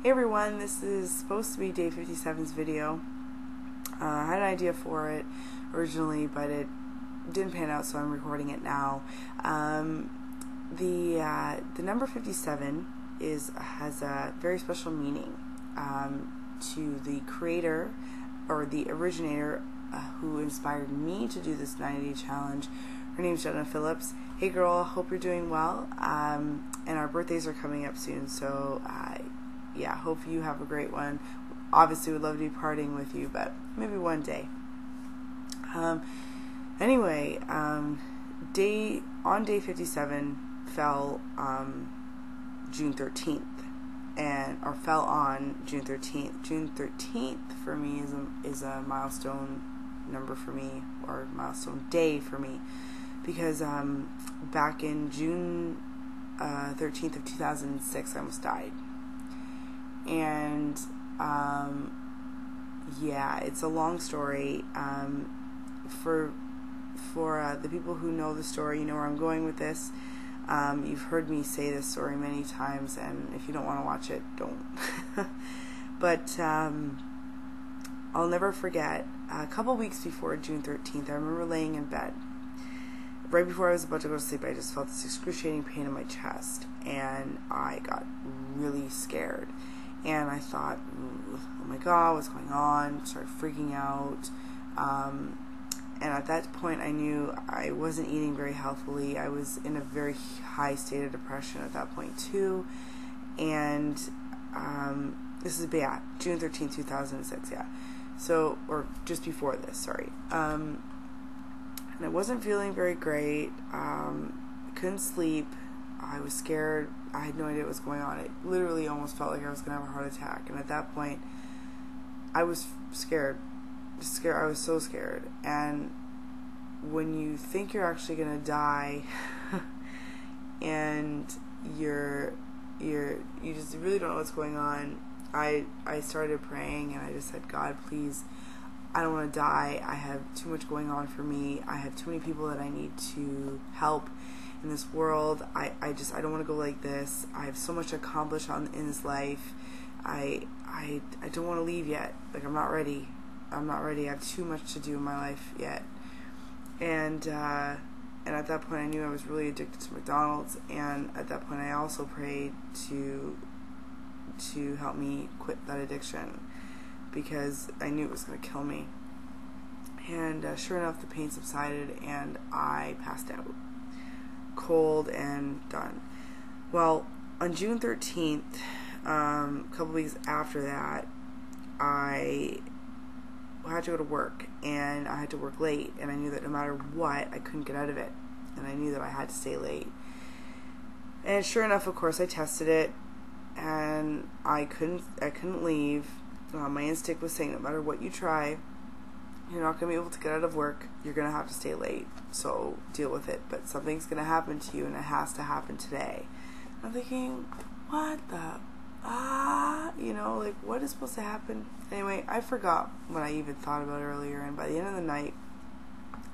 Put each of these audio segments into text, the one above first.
Hey everyone, this is supposed to be day 57's video. I had an idea for it originally, but it didn't pan out, so I'm recording it now. The number 57 has a very special meaning to the creator or the originator who inspired me to do this 90-day challenge. Her name's Jenna Phillips. Hey girl, hope you're doing well. And our birthdays are coming up soon, so yeah, hope you have a great one. Obviously would love to be partying with you, but maybe one day. Anyway, day 57 fell June 13th, or fell on June 13th. June 13th for me is a milestone number for me, or milestone day for me, because back in June 13th of 2006, I almost died. And yeah, it's a long story. For the people who know the story, you know where I'm going with this. You've heard me say this story many times, and if you don't want to watch it, don't. But I'll never forget, a couple weeks before June 13th, I remember laying in bed. Right before I was about to go to sleep, I just felt this excruciating pain in my chest, and I got really scared. And I thought, oh my God, what's going on? Started freaking out. And at that point, I knew I wasn't eating very healthily. I was in a very high state of depression at that point, too. And this is bad. June 13th, 2006, yeah. So, or just before this, sorry. And I wasn't feeling very great. Couldn't sleep. I was scared. I had no idea what was going on. It literally almost felt like I was going to have a heart attack. And at that point, I was scared. I was so scared. And when you think you're actually going to die, and you just really don't know what's going on, I started praying, and I just said, God, please, I don't want to die. I have too much going on for me. I have too many people that I need to help in this world. I don't want to go like this. I have so much to accomplish in this life. I don't want to leave yet. Like, I'm not ready. I have too much to do in my life yet. And at that point, I knew I was really addicted to McDonald's. And at that point, I also prayed to help me quit that addiction, because I knew it was going to kill me. And sure enough, the pain subsided, and I passed out. Cold and done. Well, on June 13th, a couple weeks after that, I had to go to work, and I had to work late, and I knew that no matter what, I couldn't get out of it, and I knew that I had to stay late. And sure enough, of course, I tested it, and I couldn't leave. My instinct was saying, no matter what you try, you're not going to be able to get out of work. You're going to have to stay late. So deal with it. But something's going to happen to you, and it has to happen today. I'm thinking, what the? Like, what is supposed to happen? Anyway, I forgot what I even thought about earlier. And by the end of the night,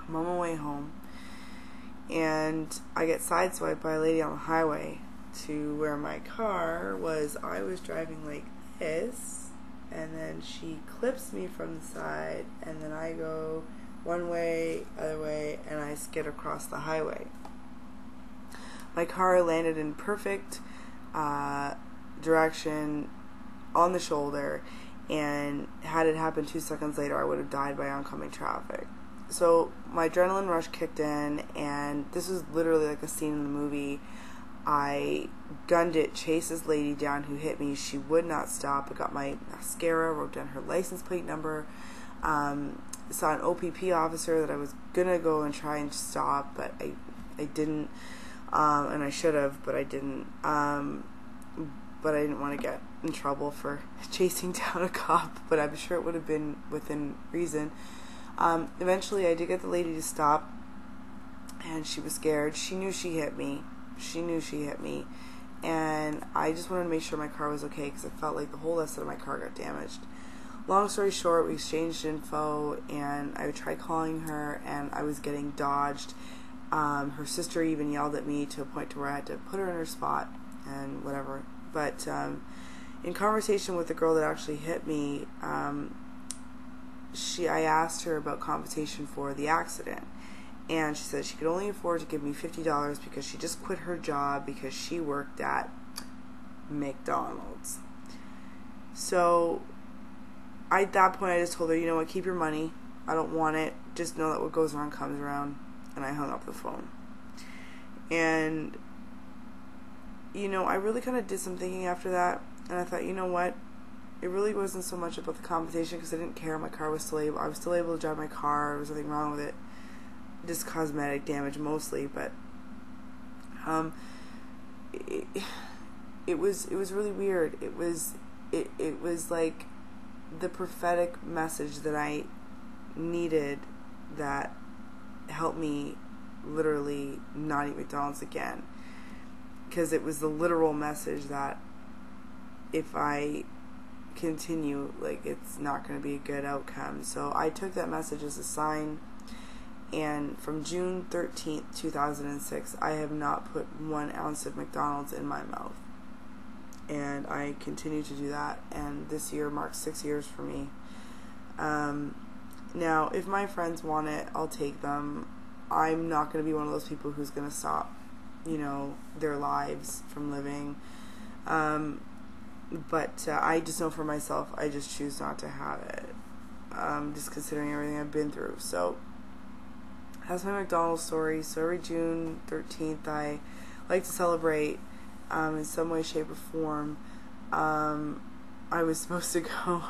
I'm on my way home, and I get sideswiped by a lady on the highway to where my car was. I was driving like this, and then she clips me from the side, and then I go one way, other way, and I skid across the highway. My car landed in perfect direction on the shoulder, and had it happened 2 seconds later, I would have died by oncoming traffic. So my adrenaline rush kicked in, and this was literally like a scene in the movie. I gunned it, chased this lady down who hit me. She would not stop. I got my mascara, wrote down her license plate number, saw an OPP officer that I was going to go and try and stop, but I didn't, and I should have, but I didn't. But I didn't want to get in trouble for chasing down a cop, but I'm sure it would have been within reason. Eventually, I did get the lady to stop, and she was scared. She knew she hit me. And I just wanted to make sure my car was okay, because I felt like the whole left side of my car got damaged. Long story short, we exchanged info, and I tried calling her, and I was getting dodged. Her sister even yelled at me to a point to where I had to put her in her spot and whatever. But in conversation with the girl that actually hit me, I asked her about compensation for the accident, and she said she could only afford to give me $50 because she just quit her job because she worked at McDonald's. So at that point I just told her, you know what, keep your money, I don't want it, just know that what goes around comes around. And I hung up the phone. And I really kind of did some thinking after that, and I thought, you know what, it really wasn't so much about the compensation, because I didn't care. My car was still able, I was still able to drive my car, there was nothing wrong with it, just cosmetic damage mostly, but it was really weird. It was like the prophetic message that I needed, that helped me literally not eat McDonald's again, because it was the literal message that if I continue, like, it's not going to be a good outcome. So I took that message as a sign, and from June 13th, 2006, I have not put 1 ounce of McDonald's in my mouth, and I continue to do that, and this year marks 6 years for me. Now, if my friends want it, I'll take them. I'm not going to be one of those people who's going to stop, their lives from living. But I just know for myself, I just choose not to have it. Just considering everything I've been through. So that's my McDonald's story. So every June 13th, I like to celebrate in some way, shape, or form. I was supposed to go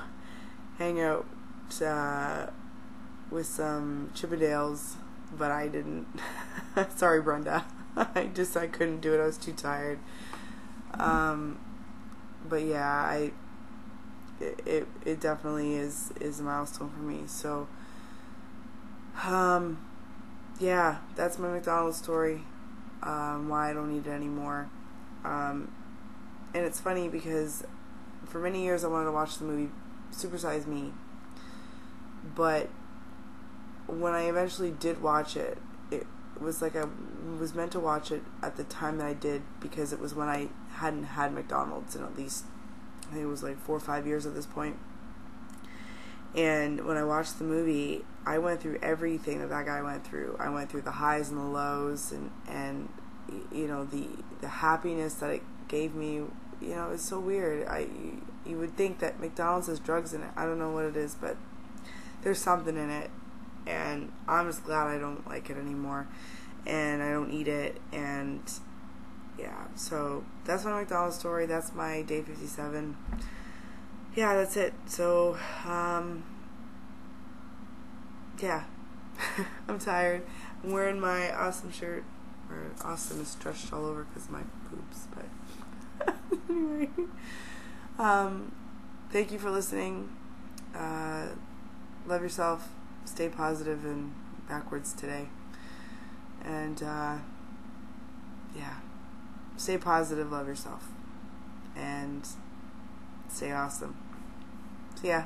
hang out with some Chippendales, but I didn't. Sorry, Brenda. I couldn't do it. I was too tired. But yeah, it definitely is a milestone for me. So, yeah, that's my McDonald's story. Why I don't eat it anymore. And it's funny because for many years I wanted to watch the movie Super Size Me, but when I eventually did watch it, it was like I was meant to watch it at the time that I did, because it was when I hadn't had McDonald's in at least, I think it was like 4 or 5 years at this point. And when I watched the movie, I went through everything that guy went through. I went through the highs and the lows, and the happiness that it gave me. It's so weird. You would think that McDonald's has drugs in it. I don't know what it is, but there's something in it, and I'm just glad I don't like it anymore, and I don't eat it. And yeah, so that's my McDonald's story. That's my day 57. Yeah, that's it. So yeah. I'm tired. I'm wearing my awesome shirt, where awesome is stretched all over because of my boobs, but anyway, thank you for listening. Love yourself, stay positive and backwards today, and yeah, stay positive, love yourself, and stay awesome. See ya.